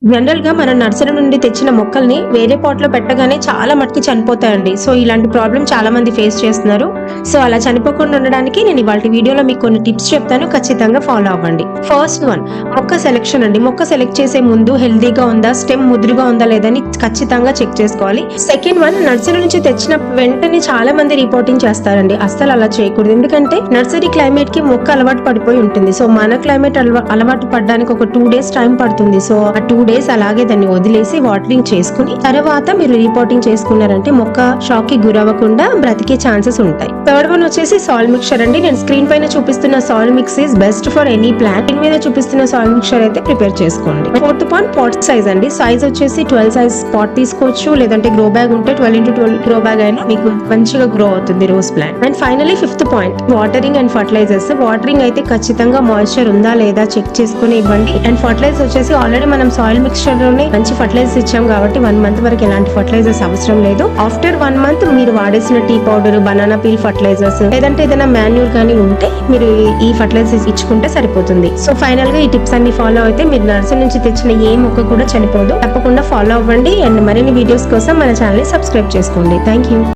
General గా మన nursery నుండి తెచ్చిన మొక్కల్ని వేరే పాట్ లో పెట్టగానే చాలా మట్టుకు చనిపోతాయండి. సో ఇలాంటి ప్రాబ్లం చాలా మంది ఫేస్ చేస్తున్నారు. సో అలా చనిపోకుండా ఉండడానికి నేను ఇవాళ వీడియోలో మీకు కొన్ని టిప్స్ చెప్తాను, ఖచ్చితంగా ఫాలో అవ్వండి. ఫస్ట్ వన్, మొక్క సెలెక్షన్ అండి. మొక్క సెలెక్ట్ చేసే ముందు హెల్దీగా ఉందా, స్టెమ్ ముదురుగా ఉందా లేదని ఖచ్చితంగా చెక్ చేసుకోవాలి. సెకండ్ వన్, నర్సరీ నుంచి తెచ్చిన వెంటనే చాలా మంది రిపోర్టింగ్ చేస్తారండి. అస్సలు అలా చేయకూడదు, ఎందుకంటే నర్సరీ క్లైమేట్ కి మొక్క అలవాటు పడిపోయి ఉంటుంది. సో మన క్లైమేట్ అలవాటు పడడానికి ఒక 2 days టైం పడుతుంది. సో ఆ 2 days అలాగే దాన్ని వదిలేసి వాటరింగ్ చేసుకుని తర్వాత మీరు రిపోర్టింగ్ చేసుకున్నారంటే మొక్క షాక్ కి గురవ్వకుండా బ్రతికే ఛాన్సెస్ ఉంటాయి. థర్డ్ వన్ వచ్చేసి సాయిల్ మిక్చర్ అండి. నేను స్క్రీన్ పైన చూపిస్తున్న soil mix is best for any plant. దీని మీద చూపిస్తున్న సాయిల్ మిక్చర్ అయితే ప్రిపేర్ చేసుకోండి. ఫోర్త్ పాయింట్, పాట్ సైజ్ అండి. సైజ్ వచ్చేసి 12 సైజ్ పాట్ తీసుకోవచ్చు, లేదంటే గ్రో బ్యాగ్ ఉంటే 12x12 గ్రో బ్యాగ్ అయినా మీకు మంచిగా గ్రో అవుతుంది rose plant. And finally fifth point, watering and fertilizers. Watering అయితే ఖచ్చితంగా మాయిశ్చర్ ఉందా లేదా చెక్ చేసుకుని ఇవ్వండి. అండ్ ఫర్టిలైజర్ వచ్చేసి ఆల్రెడీ మనం సాయిల్ మిక్చర్ లోనే మంచి ఫర్టిలైజర్స్ ఇచ్చాం కాబట్టి 1 month వరకు ఎలాంటి ఫర్టిలైజర్స్ అవసరం లేదు. ఆఫ్టర్ 1 month మీరు వాడేసిన tea powder, banana peel fertilisers, లేదంటే ఏదైనా మాన్యూర్ కానీ ఉంటే మీరు ఈ ఫర్టిలైజర్స్ ఇచ్చుకుంటే సరిపోతుంది. సో ఫైనల్ గా ఈ టిప్స్ అన్ని ఫాలో అయితే మీరు నర్సరీ నుంచి తెచ్చిన ఏ మొక్క కూడా చనిపోదు. తప్పకుండా ఫాలో అవ్వండి. అండ్ మరిన్ని వీడియోస్ కోసం మన ఛానల్ ని సబ్స్క్రైబ్ చేసుకోండి. Thank you.